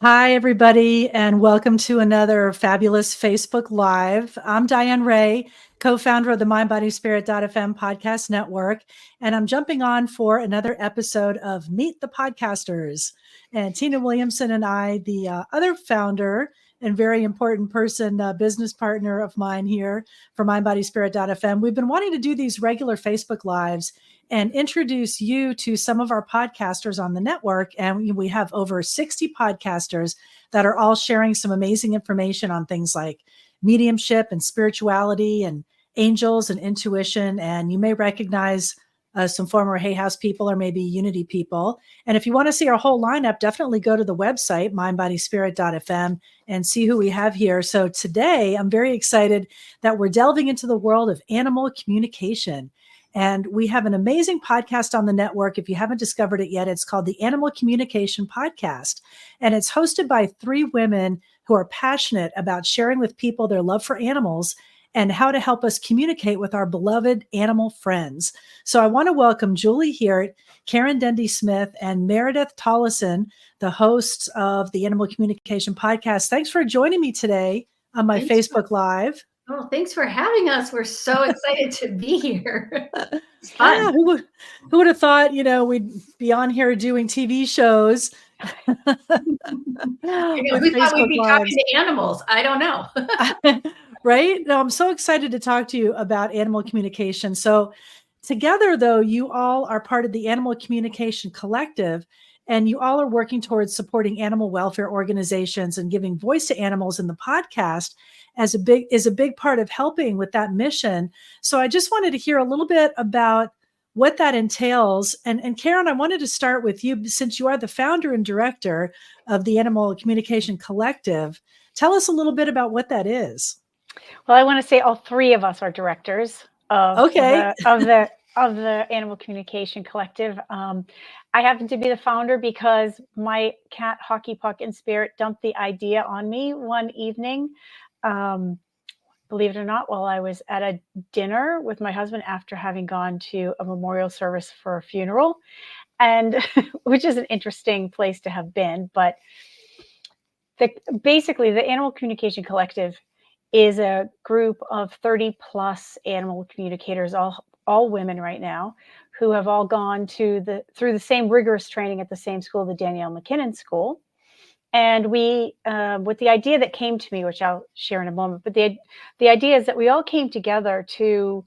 Hi, everybody, and welcome to another fabulous Facebook Live. I'm Diane Ray, co-founder of the MindBodySpirit.fm podcast network, and I'm jumping on for another episode of Meet the Podcasters. And Tina Williamson and I, the other founder and very important person, business partner of mine here for MindBodySpirit.fm, we've been wanting to do these regular Facebook Lives and introduce you to some of our podcasters on the network. And we have over 60 podcasters that are all sharing some amazing information on things like mediumship and spirituality and angels and intuition. And you may recognize some former Hay House people or maybe Unity people. And if you want to see our whole lineup, definitely go to the website, mindbodyspirit.fm, and see who we have here. So today, I'm very excited that we're delving into the world of animal communication. And we have an amazing podcast on the network. If you haven't discovered it yet, it's called the Animal Communication Podcast. And it's hosted by three women who are passionate about sharing with people their love for animals and how to help us communicate with our beloved animal friends. So I want to welcome Julie Heert, Karen Dendy-Smith, and Meredith Tollison, the hosts of the Animal Communication Podcast. Thanks for joining me today on my Facebook Live. Oh, thanks for having us. We're so excited to be here. It's fun. Yeah, who would have thought, we'd be on here doing TV shows. We thought we'd be talking to animals. I don't know. Right? No, I'm so excited to talk to you about animal communication. So together, though, you all are part of the Animal Communication Collective, and you all are working towards supporting animal welfare organizations and giving voice to animals in the podcast is a big part of helping with that mission. So I just wanted to hear a little bit about what that entails. And Karen, I wanted to start with you since you are the founder and director of the Animal Communication Collective. Tell us a little bit about what that is. Well, I want to say all three of us are directors of the Animal Communication Collective. I happen to be the founder because my cat Hockey Puck in Spirit dumped the idea on me one evening. Believe it or not, while I was at a dinner with my husband after having gone to a memorial service for a funeral, and which is an interesting place to have been. But basically, the Animal Communication Collective is a group of 30 plus animal communicators, all women right now, who have all gone through the same rigorous training at the same school, the Danielle McKinnon School. And we, with the idea that came to me, which I'll share in a moment, but the idea is that we all came together to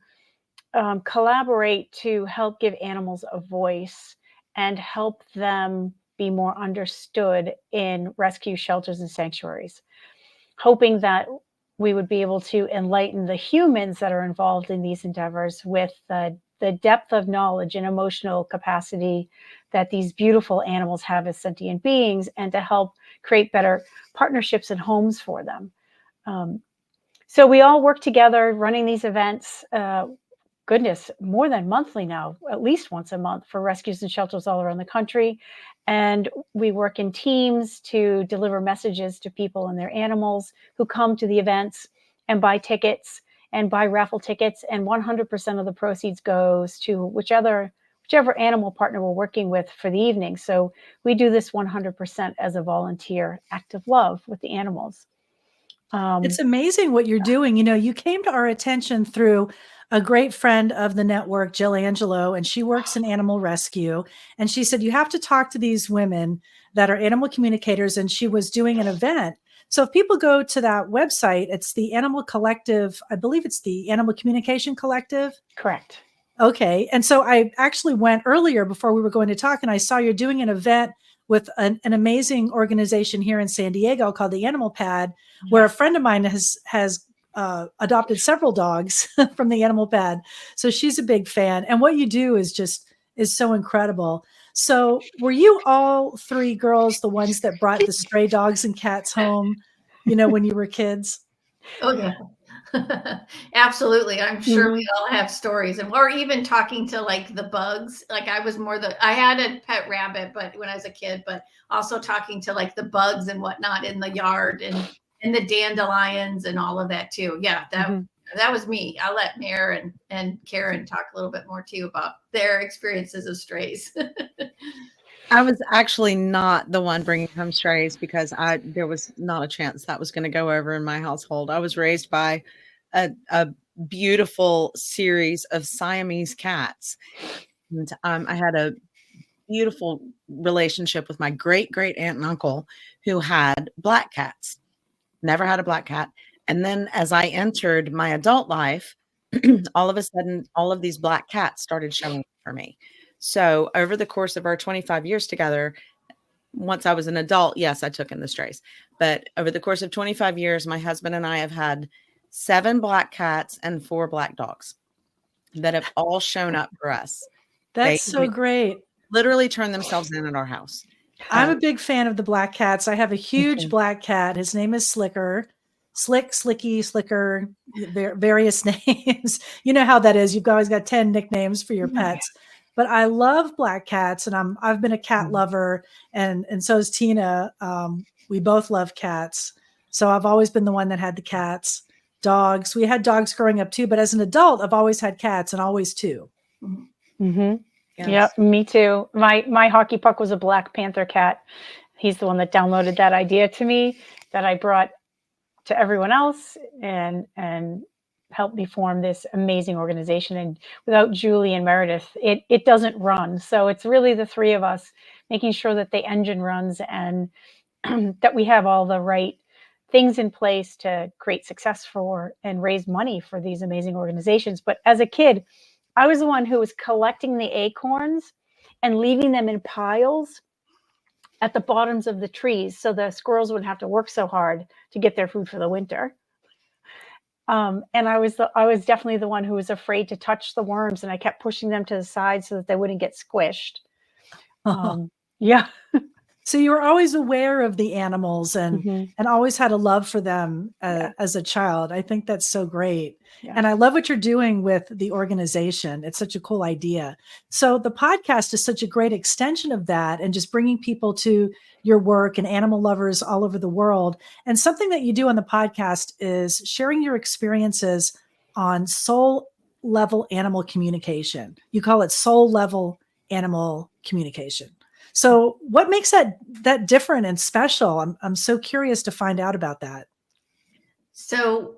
collaborate to help give animals a voice and help them be more understood in rescue shelters and sanctuaries, hoping that we would be able to enlighten the humans that are involved in these endeavors with the depth of knowledge and emotional capacity that these beautiful animals have as sentient beings, and to help create better partnerships and homes for them. So we all work together running these events, more than monthly now, at least once a month, for rescues and shelters all around the country. And we work in teams to deliver messages to people and their animals who come to the events and buy tickets and buy raffle tickets. And 100% of the proceeds goes to whichever animal partner we're working with for the evening. So we do this 100% as a volunteer act of love with the animals. It's amazing what you're doing. You came to our attention through a great friend of the network, Jill Angelo, and she works in animal rescue. And she said, you have to talk to these women that are animal communicators. And she was doing an event. So if people go to that website, it's the Animal Collective. I believe it's the Animal Communication Collective. Correct. Okay. And so I actually went earlier before we were going to talk, and I saw you're doing an event with an amazing organization here in San Diego called the Animal Pad, where a friend of mine has adopted several dogs from the Animal Pad. So she's a big fan. And what you do is so incredible. So were you all three girls the ones that brought the stray dogs and cats home, when you were kids? Oh, yeah. Absolutely. I'm sure we all have stories, or even talking to like the bugs. Like I had a pet rabbit, but when I was a kid, but also talking to like the bugs and whatnot in the yard and the dandelions and all of that too. Yeah, that was me. I'll let Mare and Karen talk a little bit more too about their experiences of strays. I was actually not the one bringing home strays because there was not a chance that was going to go over in my household. I was raised by a beautiful series of Siamese cats. And I had a beautiful relationship with my great great aunt and uncle who had black cats. Never had a black cat. And then as I entered my adult life, all of a sudden, all of these black cats started showing up for me. So over the course of our 25 years together, once I was an adult, yes, I took in the strays. But over the course of 25 years, my husband and I have had 7 black cats and 4 black dogs that have all shown up for us. That's so great. Literally turn themselves in at our house. I'm a big fan of the black cats. I have a huge black cat. His name is Slicker. Slick, Slicky, Slicker, various names. You know how that is. You've always got 10 nicknames for your pets. But I love black cats, and I've been a cat lover, and so is Tina. We both love cats. So I've always been the one that had the cats. Dogs. We had dogs growing up too, but as an adult, I've always had cats and always 2. Mm-hmm. Yes. Yep, me too. My hockey puck was a Black Panther cat. He's the one that downloaded that idea to me that I brought to everyone else and helped me form this amazing organization. And without Julie and Meredith, it doesn't run. So it's really the 3 of us making sure that the engine runs and that we have all the right things in place to create success for and raise money for these amazing organizations. But as a kid, I was the one who was collecting the acorns and leaving them in piles at the bottoms of the trees so the squirrels wouldn't have to work so hard to get their food for the winter. And I was definitely the one who was afraid to touch the worms, and I kept pushing them to the side so that they wouldn't get squished. Yeah. So you were always aware of the animals and always had a love for them as a child. I think that's so great. Yeah. And I love what you're doing with the organization. It's such a cool idea. So the podcast is such a great extension of that and just bringing people to your work and animal lovers all over the world. And something that you do on the podcast is sharing your experiences on soul level animal communication. You call it soul level animal communication. So what makes that different and special? I'm so curious to find out about that. So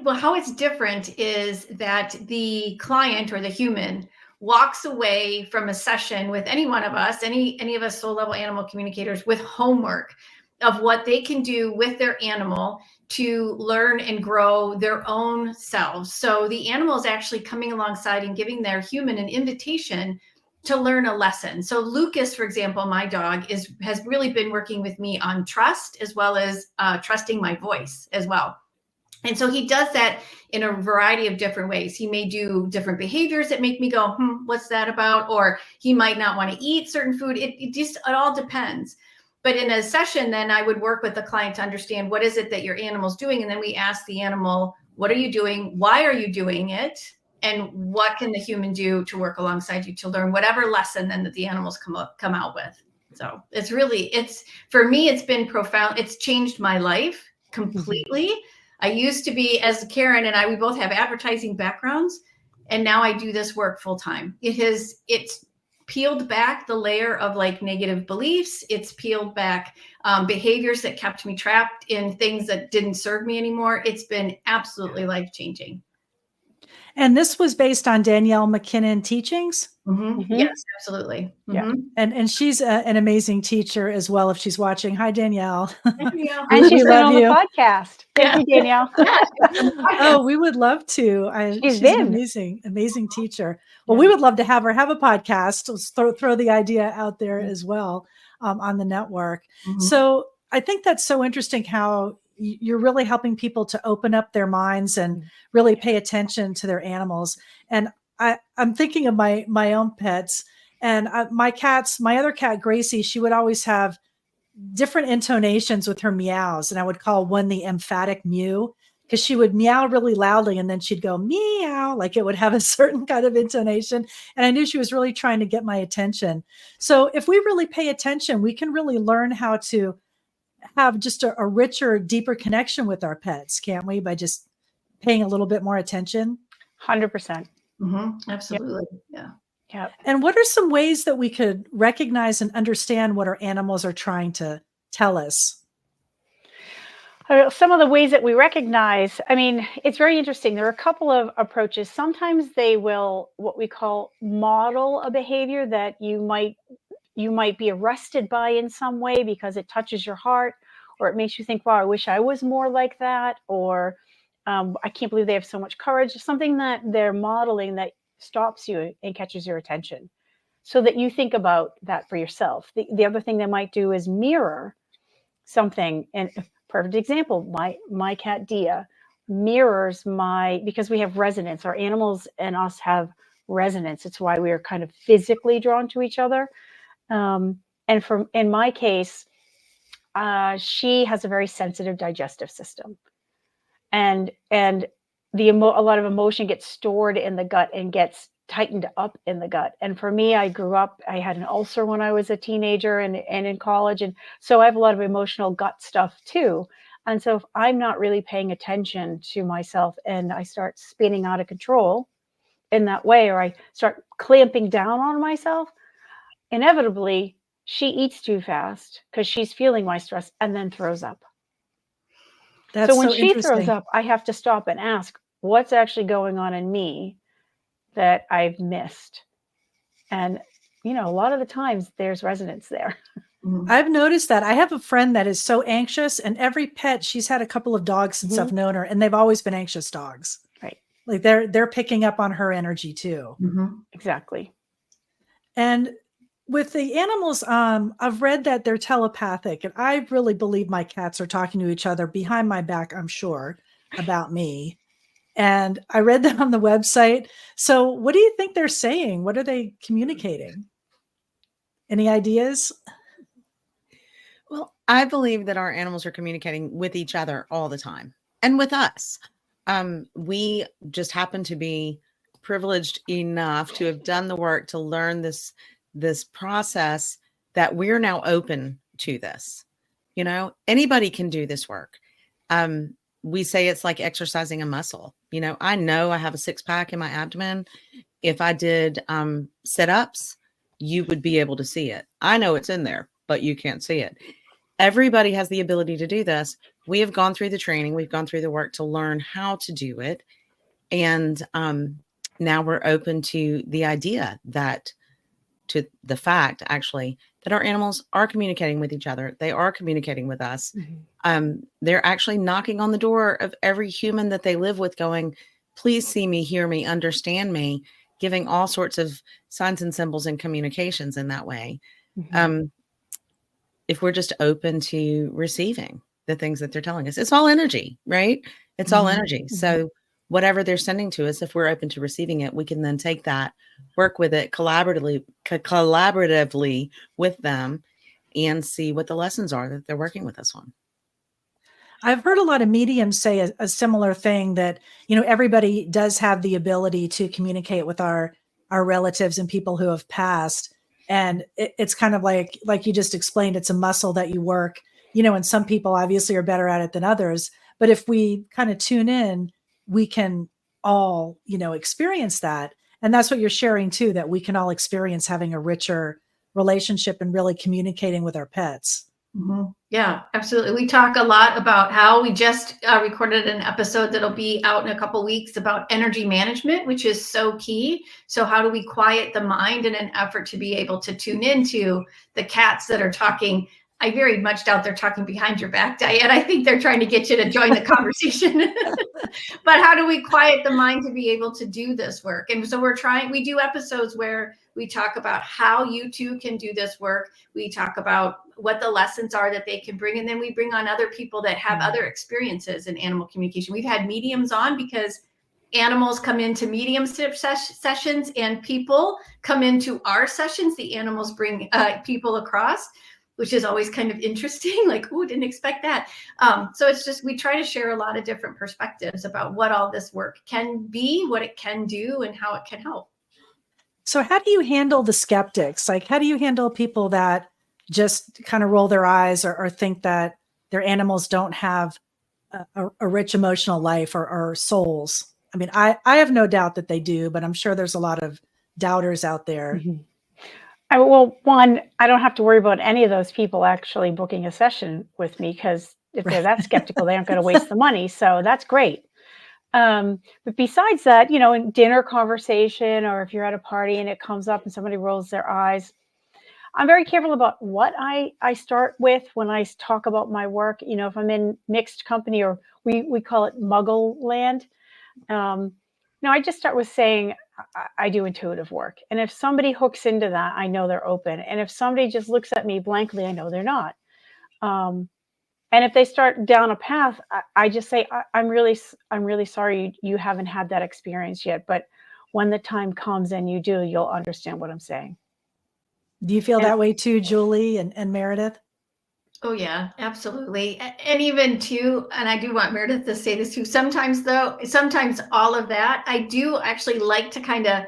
how it's different is that the client or the human walks away from a session with any one of us, any of us soul level animal communicators, with homework of what they can do with their animal to learn and grow their own selves. So the animal is actually coming alongside and giving their human an invitation to learn a lesson. So Lucas, for example, my dog has really been working with me on trust as well as trusting my voice as well. And so he does that in a variety of different ways. He may do different behaviors that make me go, what's that about? Or he might not want to eat certain food. It all depends. But in a session, then I would work with the client to understand what is it that your animal's doing. And then we ask the animal, what are you doing? Why are you doing it? And what can the human do to work alongside you to learn whatever lesson then that the animals come out with. So for me, it's been profound. It's changed my life completely. I used to be, as Karen and we both have advertising backgrounds, and now I do this work full time. It's peeled back the layer of like negative beliefs. It's peeled back behaviors that kept me trapped in things that didn't serve me anymore. It's been absolutely life-changing. And this was based on Danielle McKinnon teachings? Yes, absolutely. Yeah. And she's an amazing teacher as well, if she's watching. Hi, Danielle. And she's been on the podcast. Thank you, Danielle. Oh, we would love to. She's an amazing teacher. Well, we would love to have her have a podcast. Let's throw the idea out there as well on the network. So I think that's so interesting how you're really helping people to open up their minds and really pay attention to their animals. And I'm thinking of my own pets and my other cat, Gracie, she would always have different intonations with her meows. And I would call one the emphatic mew because she would meow really loudly and then she'd go meow, like it would have a certain kind of intonation. And I knew she was really trying to get my attention. So if we really pay attention, we can really learn how to have just a richer, deeper connection with our pets, can't we? By just paying a little bit more attention. 100%. Absolutely. Yeah. And what are some ways that we could recognize and understand what our animals are trying to tell us? Some of the ways that we recognize, I mean, it's very interesting. There are a couple of approaches. Sometimes they will, what we call, model a behavior that you might be arrested by in some way because it touches your heart, or it makes you think, wow, I wish I was more like that, or I can't believe they have so much courage. Something that they're modeling that stops you and catches your attention, so that you think about that for yourself. The other thing they might do is mirror something. And a perfect example, my cat Dia mirrors because we have resonance. Our animals and us have resonance. It's why we are kind of physically drawn to each other. And in my case, she has a very sensitive digestive system, and a lot of emotion gets stored in the gut and gets tightened up in the gut. And for me, I had an ulcer when I was a teenager and in college, and so I have a lot of emotional gut stuff too. And so if I'm not really paying attention to myself and I start spinning out of control in that way, or I start clamping down on myself, inevitably she eats too fast because she's feeling my stress and then throws up. That's So when so she throws interesting. up, I have to stop and ask, what's actually going on in me that I've missed? And, a lot of the times there's resonance there. I've noticed that. I have a friend that is so anxious, and every pet, she's had a couple of dogs since I've known her, and they've always been anxious dogs. Right. Like they're picking up on her energy too. Exactly. And with the animals, I've read that they're telepathic, and I really believe my cats are talking to each other behind my back, I'm sure, about me. And I read that on the website. So what do you think they're saying? What are they communicating? Any ideas? Well, I believe that our animals are communicating with each other all the time and with us. We just happen to be privileged enough to have done the work to learn this process, that we're now open to this. Anybody can do this work. We say it's like exercising a muscle. I know I have a 6-pack in my abdomen. If I did sit-ups, you would be able to see it. I know it's in there, but you can't see it. Everybody has the ability to do this. We have gone through the training. We've gone through the work to learn how to do it. And now we're open to the fact, actually, that our animals are communicating with each other. They are communicating with us. They're actually knocking on the door of every human that they live with, going, please see me, hear me, understand me, giving all sorts of signs and symbols and communications in that way. If we're just open to receiving the things that they're telling us, it's all energy, right? It's all energy. So whatever they're sending to us, if we're open to receiving it, we can then take that, work with it collaboratively with them, and see what the lessons are that they're working with us on. I've heard a lot of mediums say a similar thing, that, everybody does have the ability to communicate with our relatives and people who have passed. And it's kind of like you just explained, it's a muscle that you work, and some people obviously are better at it than others. But if we kind of tune in, we can all, experience that. And that's what you're sharing too, that we can all experience having a richer relationship and really communicating with our pets. Yeah, absolutely. We talk a lot about how we just recorded an episode that'll be out in a couple weeks about energy management, which is so key. So how do we quiet the mind in an effort to be able to tune into the cats that are talking? I very much doubt they're talking behind your back, Diane. I think they're trying to get you to join the conversation. But how do we quiet the mind to be able to do this work? And so we do episodes where we talk about how you too can do this work. We talk about what the lessons are that they can bring. And then we bring on other people that have other experiences in animal communication. We've had mediums on because animals come into mediumship sessions and people come into our sessions. The animals bring people across, which is always kind of interesting. Like, oh, didn't expect that. So it's just, we try to share a lot of different perspectives about what all this work can be, what it can do, and how it can help. So how do you handle the skeptics? Like, how do you handle people that just kind of roll their eyes or think that their animals don't have a rich emotional life or souls? I mean, I have no doubt that they do, but I'm sure there's a lot of doubters out there? Mhm. Well, one, I don't have to worry about any of those people actually booking a session with me, because if they're that skeptical, they aren't going to waste the money. So that's great. But besides that, in dinner conversation, or if you're at a party and it comes up and somebody rolls their eyes, I'm very careful about what I start with when I talk about my work. If I'm in mixed company, or we call it Muggle land, um, I just start with saying I do intuitive work. And if somebody hooks into that, I know they're open. And if somebody just looks at me blankly, I know they're not. Um, and if they start down a path, I just say, I'm really sorry you haven't had that experience yet. But when the time comes and you do, you'll understand what I'm saying. Do you feel And that way too, Julie and Meredith? Oh yeah, absolutely. And even too, and I do want Meredith to say this too, sometimes all of that, I do actually like to kind of,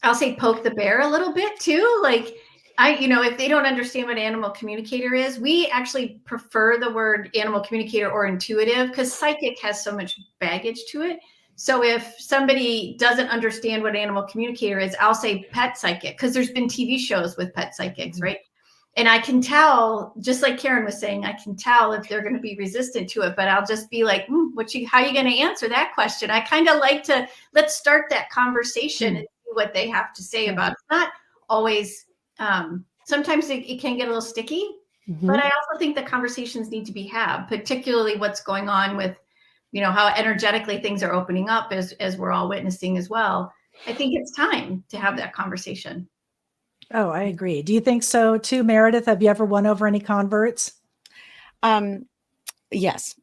I'll say, poke the bear a little bit too. Like if they don't understand what animal communicator is, we actually prefer the word animal communicator or intuitive, because psychic has so much baggage to it. So if somebody doesn't understand what animal communicator is, I'll say pet psychic, because there's been TV shows with pet psychics, right? And I can tell, just like Karen was saying, I can tell if they're going to be resistant to it, but I'll just be like, how are you going to answer that question? I kind of like to, let's start that conversation and see what they have to say about it. It's not always, sometimes it can get a little sticky, but I also think the conversations need to be had, particularly what's going on with, how energetically things are opening up as we're all witnessing as well. I think it's time to have that conversation. Oh, I agree. Do you think so too, Meredith? Have you ever won over any converts? Yes.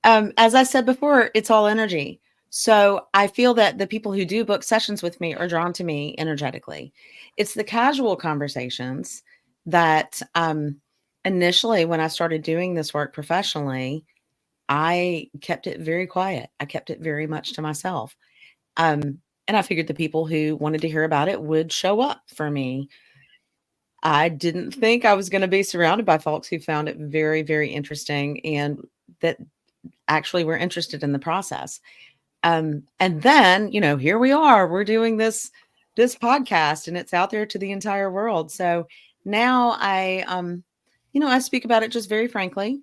As I said before, it's all energy. So I feel that the people who do book sessions with me are drawn to me energetically. It's the casual conversations that initially, when I started doing this work professionally, I kept it very quiet. I kept it very much to myself. And I figured the people who wanted to hear about it would show up for me. I didn't think I was going to be surrounded by folks who found it very, very interesting and that actually were interested in the process. And then, here we are, we're doing this podcast, and it's out there to the entire world. So now I speak about it just very frankly.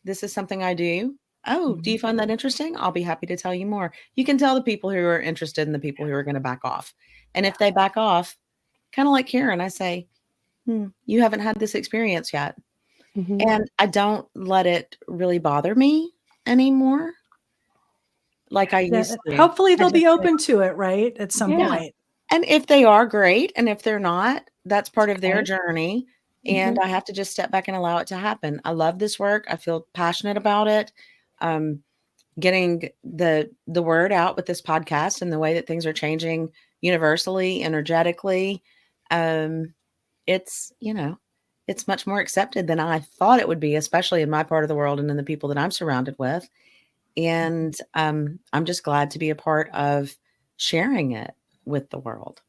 This is something I do. Oh, do you find that interesting? I'll be happy to tell you more. You can tell the people who are interested and the people who are going to back off. And if they back off, kind of like Karen, I say, you haven't had this experience yet. And I don't let it really bother me anymore like I used to. Hopefully they'll be open to it, right? At some point. And if they are, great. And if they're not, that's part of their journey. And I have to just step back and allow it to happen. I love this work. I feel passionate about it. Getting the word out with this podcast and the way that things are changing universally, energetically. It's much more accepted than I thought it would be, especially in my part of the world and in the people that I'm surrounded with. And I'm just glad to be a part of sharing it with the world.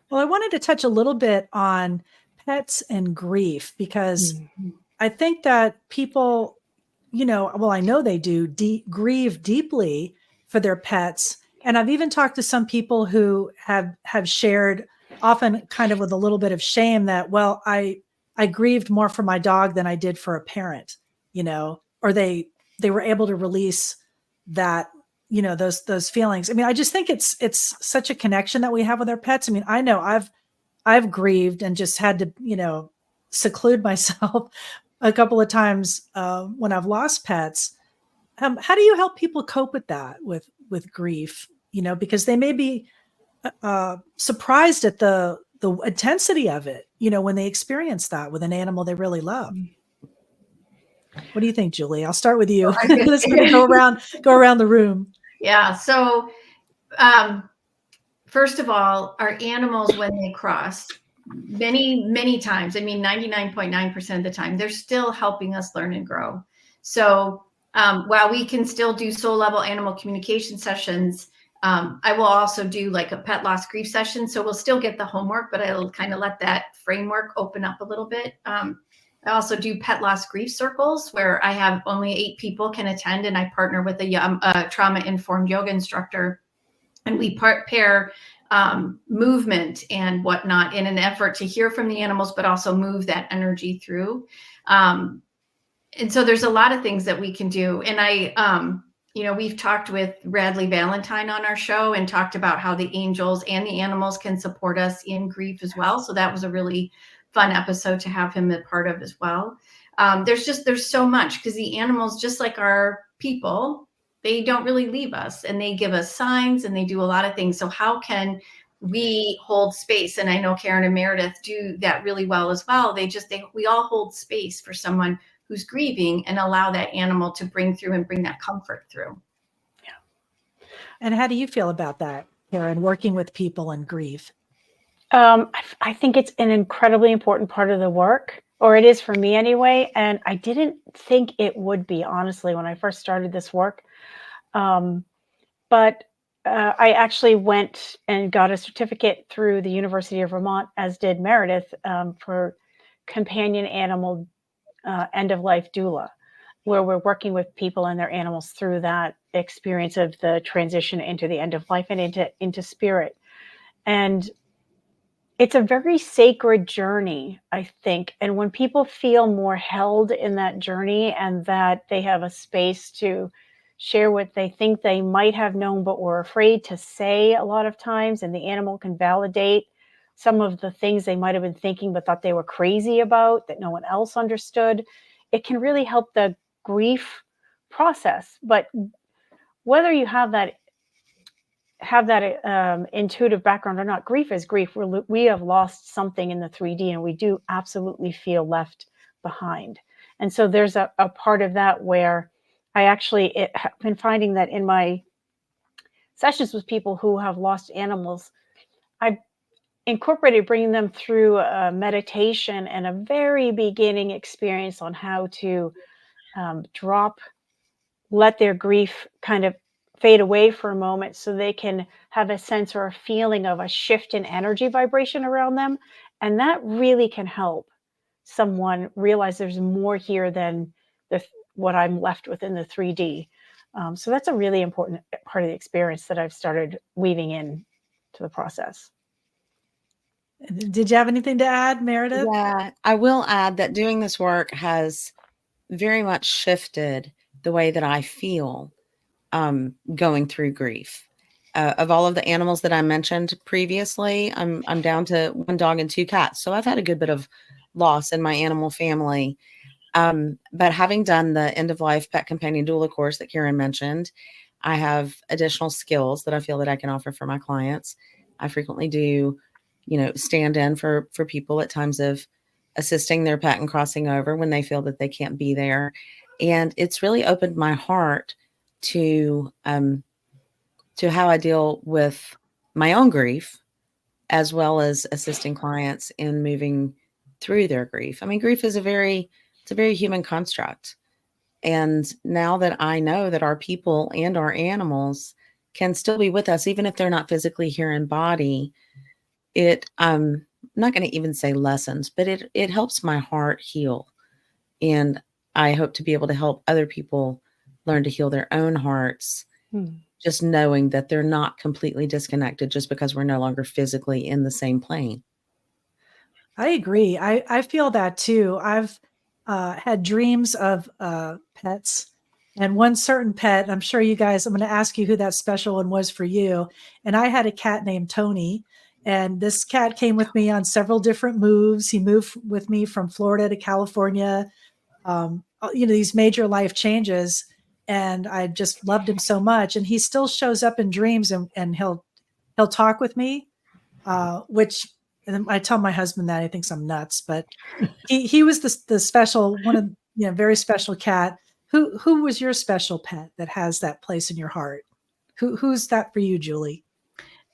Well, I wanted to touch a little bit on pets and grief, because I think that people, I know they do grieve deeply for their pets. And I've even talked to some people who have shared, often kind of with a little bit of shame, that, well, I grieved more for my dog than I did for a parent, or they were able to release that, those feelings. I mean, I just think it's such a connection that we have with our pets. I mean, I know I've grieved and just had to, seclude myself a couple of times when I've lost pets. How do you help people cope with that, with grief? Because they may be surprised at the intensity of it, when they experience that with an animal they really love. What do you think, Julie? I'll start with you. Let's kind of go around the room. Yeah. So, first of all, our animals, when they cross, many times, 99.9% of the time, they're still helping us learn and grow. So while we can still do soul level animal communication sessions, I will also do like a pet loss grief session. So we'll still get the homework, but I'll kind of let that framework open up a little bit. I also do pet loss grief circles where I have only 8 people can attend, and I partner with a trauma informed yoga instructor. And we pair movement and whatnot in an effort to hear from the animals, but also move that energy through. And so there's a lot of things that we can do. And we've talked with Radley Valentine on our show and talked about how the angels and the animals can support us in grief as well. So that was a really fun episode to have him a part of as well. There's so much, because the animals, just like our people, they don't really leave us, and they give us signs and they do a lot of things. So how can we hold space? And I know Karen and Meredith do that really well as well. We all hold space for someone who's grieving and allow that animal to bring that comfort through. Yeah. And how do you feel about that, Karen, working with people in grief? I think it's an incredibly important part of the work, or it is for me anyway. And I didn't think it would be, honestly, when I first started this work. But I actually went and got a certificate through the University of Vermont, as did Meredith, for companion animal end-of-life doula, where we're working with people and their animals through that experience of the transition into the end of life and into spirit. And it's a very sacred journey, I think. And when people feel more held in that journey, and that they have a space to share what they think they might have known but were afraid to say a lot of times, and the animal can validate some of the things they might have been thinking but thought they were crazy about, that no one else understood, it can really help the grief process. But whether you have that intuitive background or not, grief is grief. We have lost something in the 3D, and we do absolutely feel left behind. And so there's a part of that where I actually have been finding that in my sessions with people who have lost animals, I've incorporated bringing them through a meditation and a very beginning experience on how to let their grief kind of fade away for a moment, so they can have a sense or a feeling of a shift in energy vibration around them. And that really can help someone realize there's more here than what I'm left with in the 3D. So that's a really important part of the experience that I've started weaving in to the process. Did you have anything to add, Meredith? Yeah, I will add that doing this work has very much shifted the way that I feel going through grief. Of all of the animals that I mentioned previously, I'm down to 1 dog and 2 cats. So I've had a good bit of loss in my animal family. But having done the end of life pet companion doula course that Karen mentioned, I have additional skills that I feel that I can offer for my clients. I frequently do, stand in for people at times of assisting their pet and crossing over when they feel that they can't be there. And it's really opened my heart to how I deal with my own grief, as well as assisting clients in moving through their grief. I mean, grief is it's a very human construct. And now that I know that our people and our animals can still be with us, even if they're not physically here in body, I'm not going to even say lessons, but it helps my heart heal. And I hope to be able to help other people learn to heal their own hearts, just knowing that they're not completely disconnected just because we're no longer physically in the same plane. I agree. I feel that too. I've had dreams of pets, and one certain pet, I'm sure you guys, I'm going to ask you who that special one was for you. And I had a cat named Tony, and this cat came with me on several different moves. He moved with me from Florida to California, these major life changes. And I just loved him so much. And he still shows up in dreams, and he'll talk with me, which, and I tell my husband that he thinks I'm nuts, but he was the special one of, very special cat. Who was your special pet that has that place in your heart? Who's that for you, Julie?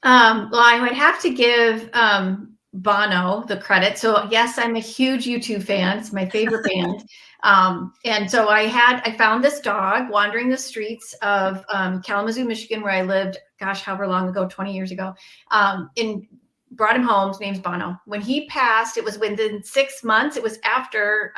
Well, I would have to give Bono the credit. So yes, I'm a huge U2 fan. It's my favorite band. And so I found this dog wandering the streets of Kalamazoo, Michigan, where I lived, gosh, however long ago, 20 years ago, brought him home. His name's Bono. When he passed, it was within 6 months. It was after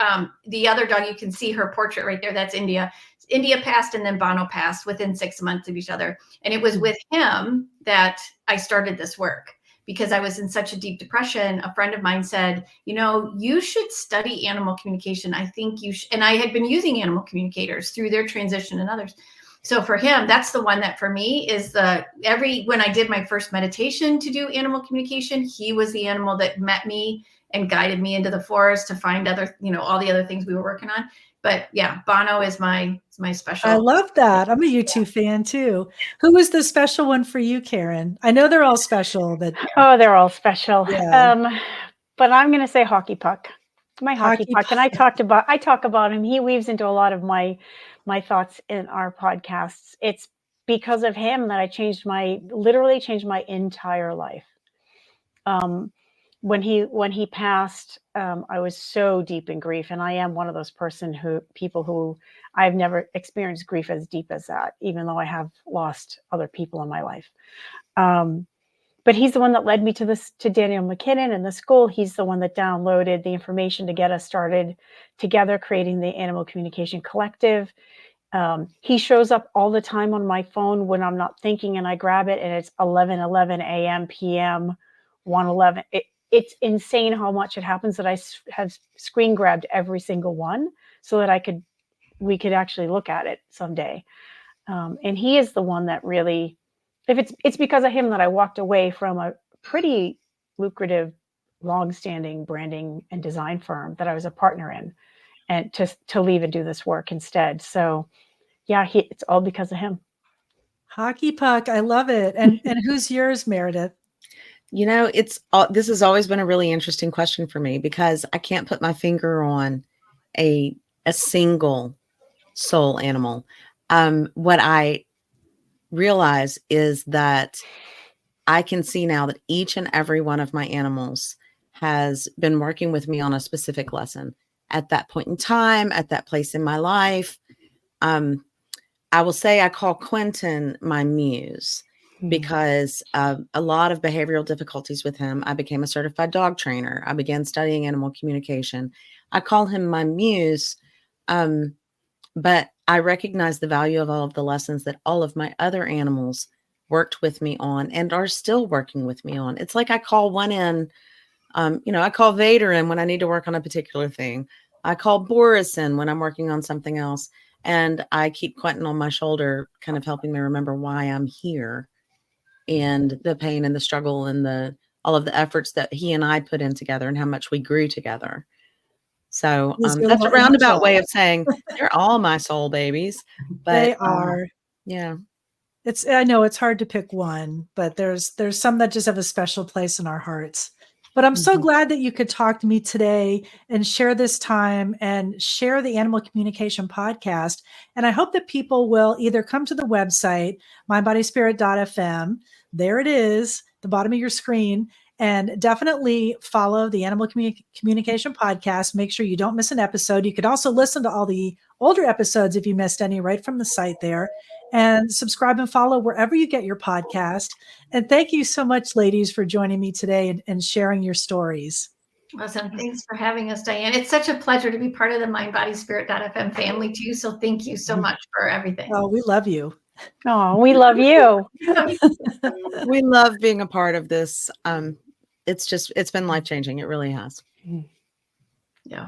the other dog. You can see her portrait right there. That's India. India passed, and then Bono passed within 6 months of each other. And it was with him that I started this work because I was in such a deep depression. A friend of mine said, you should study animal communication. I think you should. And I had been using animal communicators through their transition and others. So for him, that's the one that for me is when I did my first meditation to do animal communication, he was the animal that met me and guided me into the forest to find other, all the other things we were working on. But yeah, Bono is my special. I love that. I'm a U2 fan too. Who was the special one for you, Karen? I know they're all special, but they're all special. Yeah. But I'm going to say Hockey Puck. My Hockey Puck. Puck. And I talk about him. He weaves into a lot of my thoughts in our podcasts. It's because of him that I literally changed my entire life. When he passed, I was so deep in grief, and I am one of those people who I've never experienced grief as deep as that, even though I have lost other people in my life. But he's the one that led me to Daniel McKinnon and the school. He's the one that downloaded the information to get us started together, creating the Animal Communication Collective. He shows up all the time on my phone when I'm not thinking, and I grab it, and it's 11:11 a.m., p.m., 1:11. It's insane how much it happens that I have screen grabbed every single one so that we could actually look at it someday. And he is the one that really, it's because of him that I walked away from a pretty lucrative, long-standing branding and design firm that I was a partner in, and to leave and do this work instead. So yeah, it's all because of him. Hockey Puck. I love it. And who's yours, Meredith? This has always been a really interesting question for me because I can't put my finger on a single soul animal. What I realize is that I can see now that each and every one of my animals has been working with me on a specific lesson at that point in time, at that place in my life. I will say I call Quentin my muse because a lot of behavioral difficulties with him. I became a certified dog trainer. I began studying animal communication. I call him my muse, but I recognize the value of all of the lessons that all of my other animals worked with me on and are still working with me on. It's like I call one in, I call Vader in when I need to work on a particular thing. I call Boris in when I'm working on something else. And I keep Quentin on my shoulder, kind of helping me remember why I'm here and the pain and the struggle and all of the efforts that he and I put in together and how much we grew together. So that's a roundabout way of saying they're all my soul babies. But they are. Yeah. I know it's hard to pick one, but there's some that just have a special place in our hearts. But I'm so glad that you could talk to me today and share this time and share the Animal Communication Podcast. And I hope that people will either come to the website, mindbodyspirit.fm. There it is, the bottom of your screen. And definitely follow the Animal Communication Podcast. Make sure you don't miss an episode. You could also listen to all the older episodes if you missed any right from the site there. And subscribe and follow wherever you get your podcast. And thank you so much, ladies, for joining me today and sharing your stories. Awesome. Thanks for having us, Diane. It's such a pleasure to be part of the mindbodyspirit.fm family too. So thank you so much for everything. Oh, we love you. Oh, we love you. We love being a part of this. It's been life-changing. It really has. Yeah.